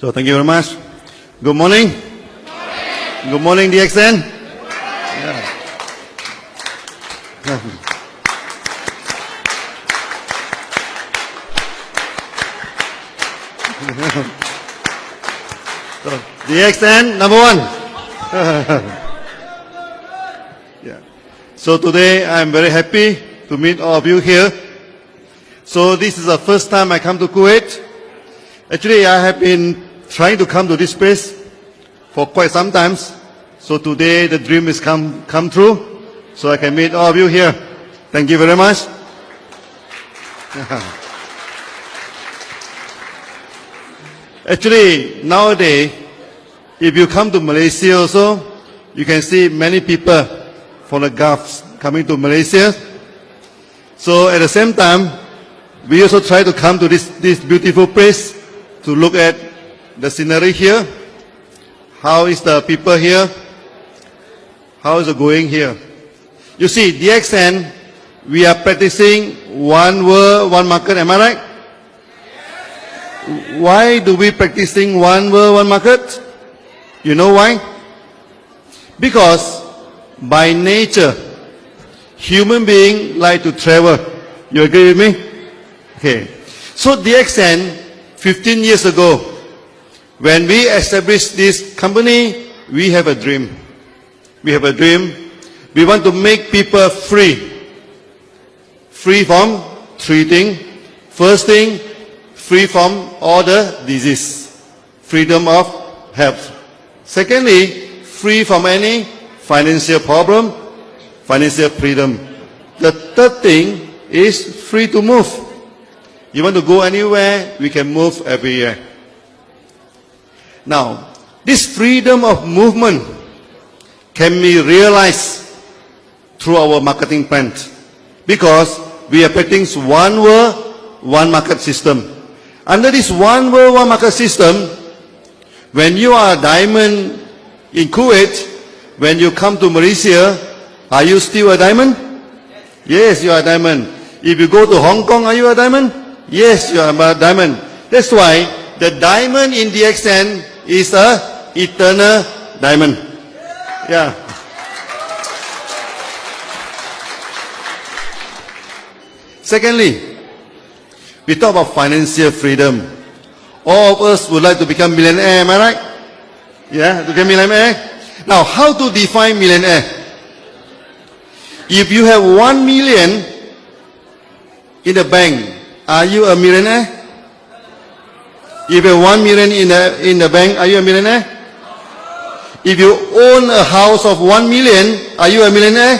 So thank you very much. Good morning. Good morning, DXN. Yeah. So, DXN number one. Yeah. So today I'm very happy to meet all of you here. So this is the first time I come to Kuwait. Actually, I have been trying to come to this place for quite some time. So today the dream is come true. So I can meet all of you here. Thank you very much. Actually, nowadays, if you come to Malaysia also, you can see many people from the Gulf coming to Malaysia. So at the same time, we also try to come to this beautiful place to look at the scenery here. How is the people here? How is it going here? You see, DXN, we are practicing one world, one market. Am I right? Why do we practicing one world, one market? You know why? Because by nature, human beings like to travel. You agree with me? Okay. So DXN, 15 years ago, when we established this company, we have a dream. We have a dream. We want to make people free. Free from three things. First thing, free from all the disease. Freedom of health. Secondly, free from any financial problem. Financial freedom. The third thing is free to move. You want to go anywhere, we can move everywhere. Now, this freedom of movement can be realized through our marketing plan, because we are practicing one world, one market system. Under this one world, one market system, when you are a diamond in Kuwait, when you come to Malaysia, are you still a diamond? Yes, you are a diamond. If you go to Hong Kong, are you a diamond? Yes, you are a diamond. That's why the diamond in DXN is a eternal diamond. Yeah. Secondly, we talk about financial freedom. All of us would like to become millionaire, am I right? Yeah, to become millionaire. Now, how to define millionaire? If you have 1 million in the bank, are you a millionaire? If you have 1 million in the bank, are you a millionaire? If you own a house of 1 million, are you a millionaire?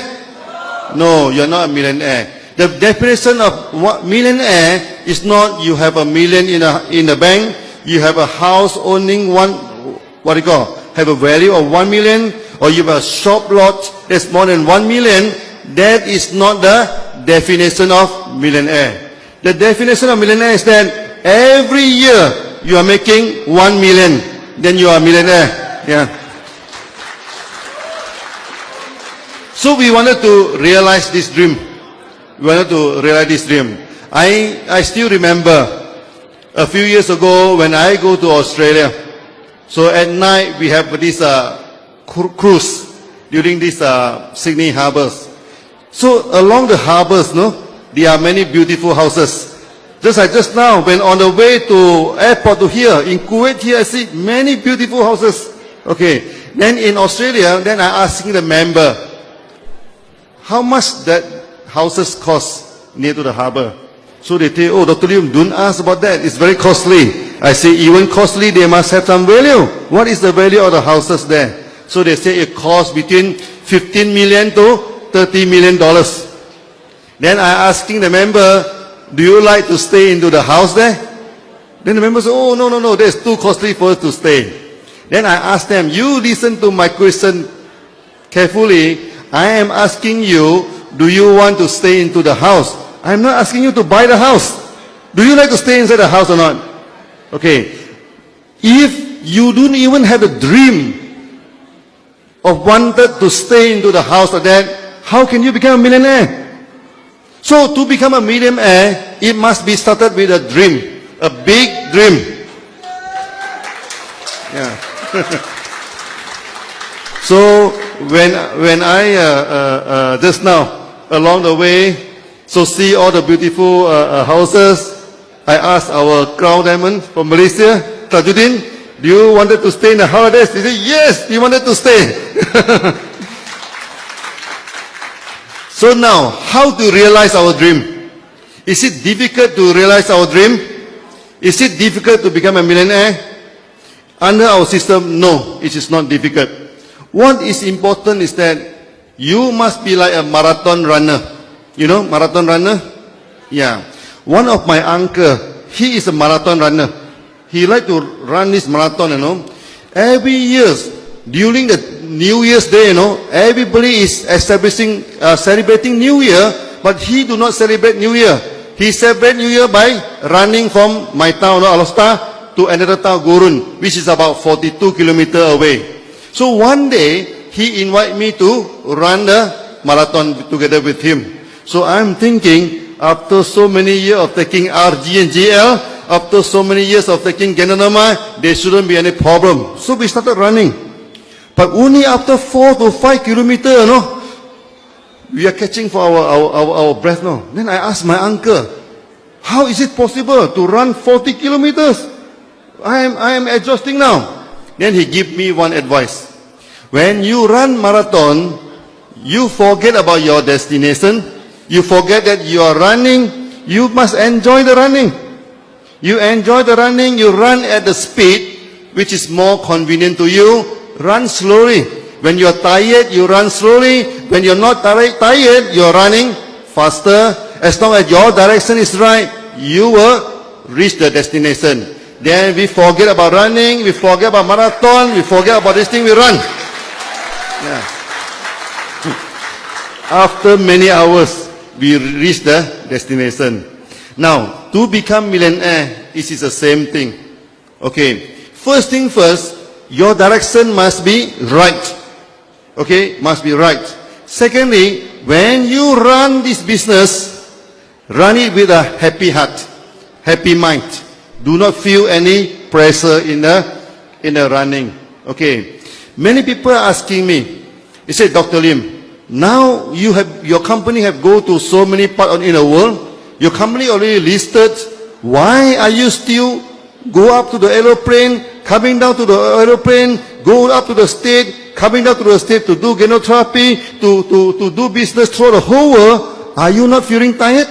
No, you're not a millionaire. The definition of millionaire is not you have a million in the bank, you have a house owning have a value of 1 million, or you have a shop lot that's more than 1 million. That is not the definition of millionaire. The definition of millionaire is that every year you are making 1 million, then you are a millionaire. Yeah. So we wanted to realize this dream. We wanted to realize this dream. I still remember a few years ago when I go to Australia. So at night we have this cruise during this Sydney harbors. So along the harbors, there are many beautiful houses. Just like just now, when on the way to airport to here, in Kuwait here, I see many beautiful houses. Okay. Then in Australia, then I asking the member, how much that houses cost near to the harbor? So they say, oh, Dr. Leung, don't ask about that. It's very costly. I say, even costly, they must have some value. What is the value of the houses there? So they say it costs between 15 million to 30 million dollars. Then I asking the member, do you like to stay into the house there? Then the member said, oh, no, that's too costly for us to stay. Then I asked them, you listen to my question carefully. I am asking you, do you want to stay into the house? I'm not asking you to buy the house. Do you like to stay inside the house or not? Okay. If you don't even have a dream of wanted to stay into the house like that, how can you become a millionaire? So to become a millionaire, it must be started with a dream, a big dream. Yeah. So when I just now along the way, so see all the beautiful houses, I asked our Crown Diamond from Malaysia, Tajuddin, do you wanted to stay in the holidays? He said, yes, he wanted to stay. So now, how to realize our dream? Is it difficult to realize our dream? Is it difficult to become a millionaire? Under our system, no, it is not difficult. What is important is that you must be like a marathon runner. You know, marathon runner? Yeah. One of my uncle, he is a marathon runner. He like to run this marathon, you know. Every year, during the New Year's Day, you know, everybody is celebrating New Year, but he do not celebrate New Year. He celebrate New Year by running from my town, Alostar, to another town, Gurun, which is about 42 kilometers away. So one day, he invite me to run the marathon together with him. So I'm thinking, after so many years of taking RG and GL, after so many years of taking Gandanama, there shouldn't be any problem. So we started running. But only after 4 to 5 kilometers, you know, we are catching for our breath now. Then I asked my uncle, how is it possible to run 40 kilometers? I am exhausting now. Then he gave me one advice. When you run marathon, you forget about your destination. You forget that you are running. You must enjoy the running. You enjoy the running. You run at the speed which is more convenient to you. Run slowly. When you are tired, you run slowly. When you are not tired, you are running faster. As long as your direction is right, you will reach the destination. Then we forget about running, we forget about marathon, we forget about this thing, we run. Yeah. After many hours, we reach the destination. Now, to become millionaire, it is the same thing. Okay. First thing first, your direction must be right. Okay, must be right. Secondly, when you run this business, run it with a happy heart, happy mind. Do not feel any pressure in the running. Okay. Many people are asking me, they say, Dr. Lim, now your company have go to so many parts in the world. Your company already listed. Why are you still go up to the aeroplane, coming down to the aeroplane, go up to the state, coming down to the state to do genotherapy, to do business through the whole world? Are you not feeling tired?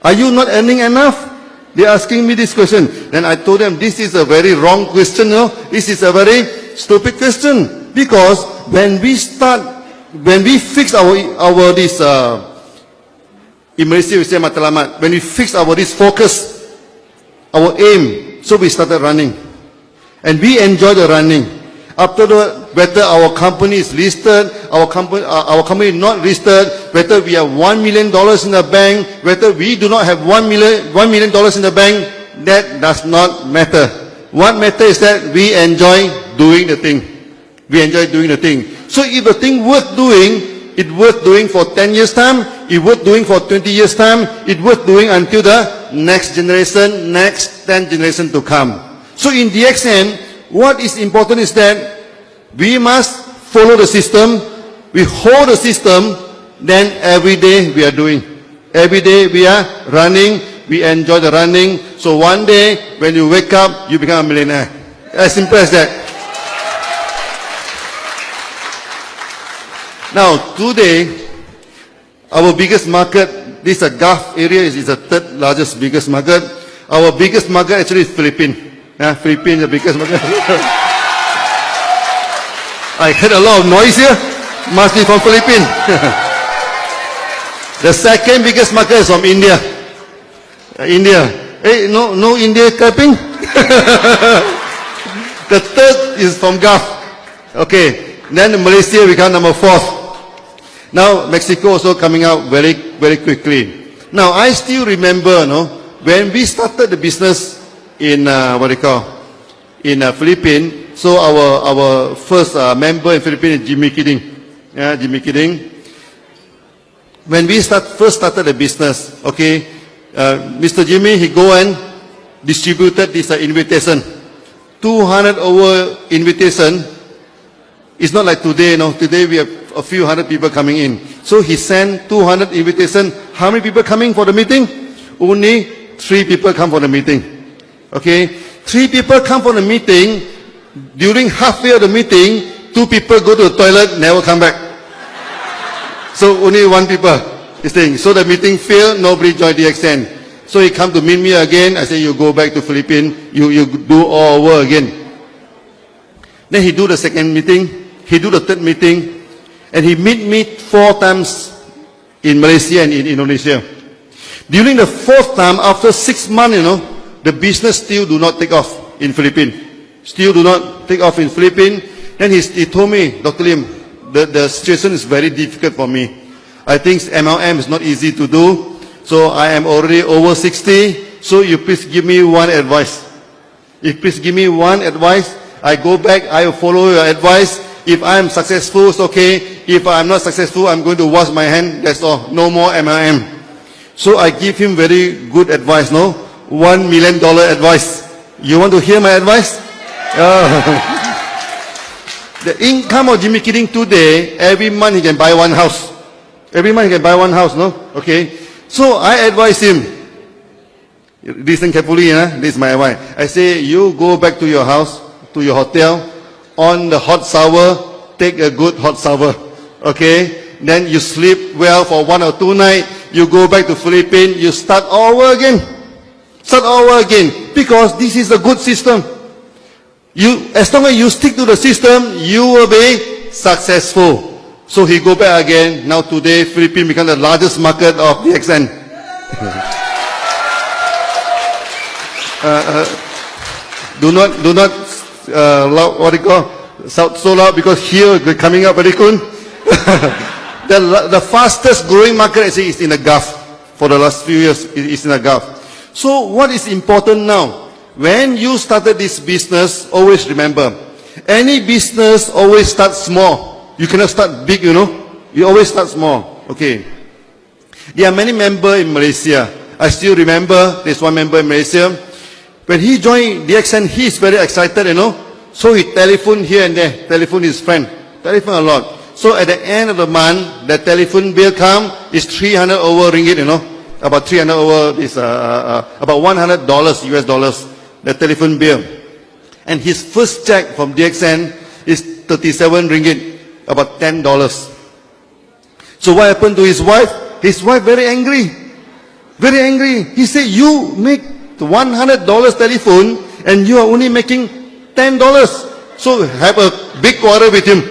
Are you not earning enough? They are asking me this question. Then I told them, this is a very wrong question. No? This is a very stupid question. Because when we fix our this, in Malaysia we say matlamat, when we fix this focus, our aim, so we started running. And we enjoy the running. After that, whether our company is listed, our company not listed, whether we have $1 million in the bank, whether we do not have $1 million in the bank, that does not matter. What matters is that we enjoy doing the thing. We enjoy doing the thing. So if the thing worth doing, it's worth doing for 10 years time, it's worth doing for 20 years time, it's worth doing until the next generation, next 10 generation to come. So in DXN, what is important is that we must follow the system, we hold the system, then every day we are doing. Every day we are running, we enjoy the running. So one day, when you wake up, you become a millionaire. As simple as that. Now, today, our biggest market, this Gulf area is the third largest, biggest market. Our biggest market actually is Philippines. Philippines is the biggest market. I heard a lot of noise here. Must be from Philippines. The second biggest market is from India. India. Hey, no India clapping? The third is from Gulf. Okay. Then Malaysia become number 4th. Now Mexico also coming out very, very quickly. Now I still remember, when we started the business in in Philippines. So our first member in Philippines is Jimmy Kidding. Yeah, Jimmy Kidding. When we first started the business, okay, Mr. Jimmy, he go and distributed this invitation 200 over invitation. It's not like today, Today we have a few hundred people coming in. So he sent 200 invitation. How many people coming for the meeting? Only 3 people come for the meeting. Okay? 3 people come for the meeting. During halfway of the meeting, 2 people go to the toilet, never come back. So only 1 people is staying. So the meeting failed, nobody joined DXN. So he come to meet me again. I say, you go back to Philippines, you do all over again. Then he do the second meeting, he do the third meeting, and he meet me 4 times in Malaysia and in Indonesia. During the 4th time, after 6 months, the business still do not take off in Philippines. Still do not take off in Philippines. Then he told me, Dr. Lim, the situation is very difficult for me. I think MLM is not easy to do. So I am already over 60. So you please give me one advice. If please give me one advice, I go back, I will follow your advice. If I am successful, it's okay. If I am not successful, I'm going to wash my hand. That's all. No more MLM. So I give him very good advice, $1 million advice. You want to hear my advice? The income of Jimmy Kidding today, every month he can buy 1 house. Every month he can buy 1 house, Okay. So I advise him. Listen carefully, this is my advice. I say, you go back to your house, to your hotel, on the hot shower, take a good hot shower. Okay. Then you sleep well for 1 or 2 nights. You go back to Philippines, you start all over again. Start all over again. Because this is a good system. As long as you stick to the system, you will be successful. So he go back again. Now today, Philippines become the largest market of DXN. Do not, what do you call, shout so loud because here they're coming up very soon. The fastest growing market is in the Gulf. For the last few years, it's in the Gulf. So what is important now? When you started this business, always remember, any business always starts small. You cannot start big, You always start small. Okay. There are many members in Malaysia. I still remember there's one member in Malaysia. When he joined DXN, he is very excited, So he telephoned here and there, telephoned his friend, telephoned a lot. So at the end of the month, the telephone bill come is 300 over ringgit, About 300 over is about $100 US dollars. The telephone bill. And his first check from DXN is 37 ringgit, about $10. So what happened to his wife? His wife very angry. Very angry. He said, you make $100 telephone and you are only making $10. So have a big quarrel with him.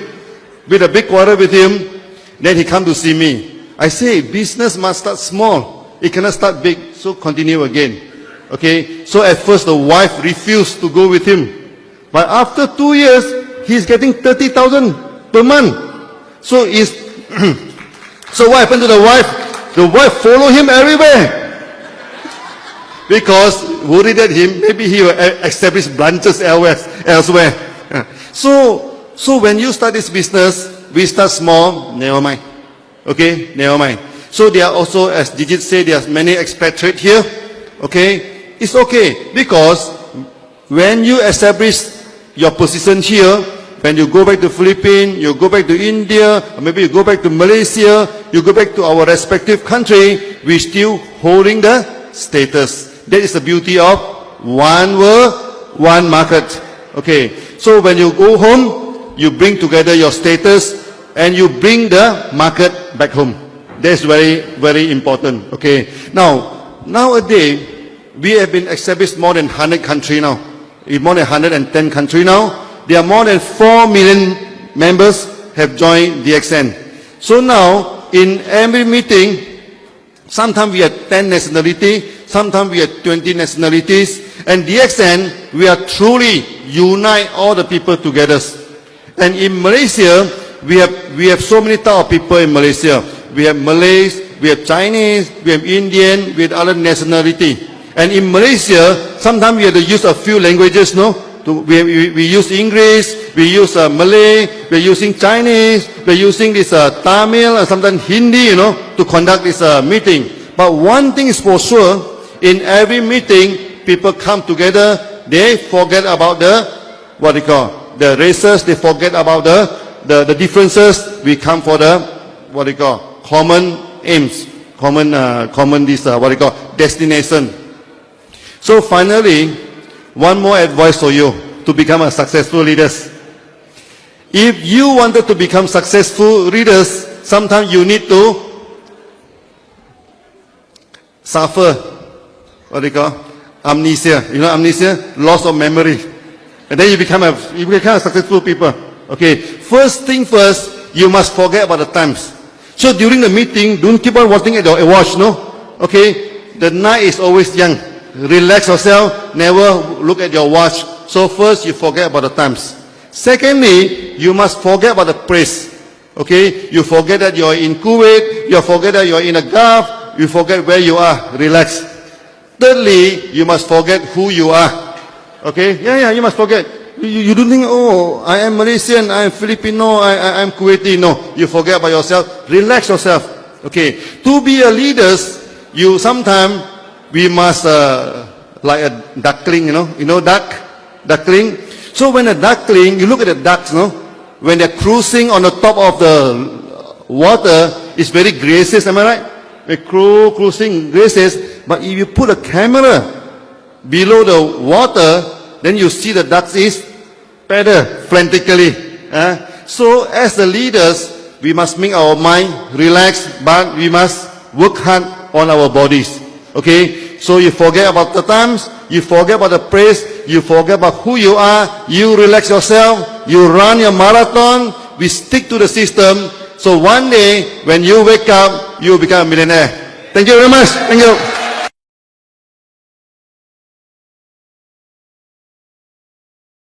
With a big quarrel with him, then he come to see me. I say, business must start small. It cannot start big. So continue again. Okay, so at first the wife refused to go with him. But after 2 years, he's getting 30,000 per month. So so what happened to the wife? The wife followed him everywhere. Because worried at him, maybe he will establish branches elsewhere. So when you start this business, we start small, never mind. Okay, never mind. So there are also, as Digit said, there are many expatriates here. Okay. It's okay because when you establish your position here, when you go back to Philippines, you go back to India, or maybe you go back to Malaysia, you go back to our respective country, we still holding the status. That is the beauty of one world, one market. Okay. So when you go home, you bring together your status and you bring the market back home. That's very, very important. Okay. Now, nowadays, we have been established more than 100 countries now. In more than 110 countries now. There are more than 4 million members have joined DXN. So now, in every meeting, sometimes we have 10 nationalities, sometimes we have 20 nationalities. And DXN, we are truly unite all the people together. And in Malaysia, we have so many type of people in Malaysia. We have Malays, we have Chinese, we have Indian, we have other nationality. And in Malaysia, sometimes we have to use a few languages, We use English, we use Malay, we're using Chinese, we're using this Tamil, and sometimes Hindi, to conduct this meeting. But one thing is for sure, in every meeting, people come together, they forget about the what they call, the races, they forget about the differences. We come for the, what they call, common aims, common what they call, destination. So finally, one more advice for you to become a successful leaders. If you wanted to become successful leaders, sometimes you need to suffer, what they call, amnesia. You know amnesia? Loss of memory. And then you become a successful people. Okay. First thing first, you must forget about the times. So during the meeting, don't keep on watching at your watch, no? Okay. The night is always young. Relax yourself. Never look at your watch. So first, you forget about the times. Secondly, you must forget about the praise. Okay. You forget that you're in Kuwait. You forget that you're in a Gulf. You forget where you are. Relax. Thirdly, you must forget who you are. Okay? Yeah, you must forget. You don't think, oh, I am Malaysian, I am Filipino, I am Kuwaiti. No, you forget about yourself. Relax yourself. Okay? To be a leader, you sometimes, we must, like a duckling, you know duckling? So when a duckling, you look at the ducks, no? When they're cruising on the top of the water, it's very gracious, am I right? They cruising gracious. But if you put a camera below the water, then you see the ducks is paddle frantically. So as the leaders, we must make our mind relaxed, but we must work hard on our bodies. Okay? So you forget about the times, you forget about the praise, you forget about who you are, you relax yourself, you run your marathon, we stick to the system. So one day, when you wake up, you will become a millionaire. Thank you very much. Thank you.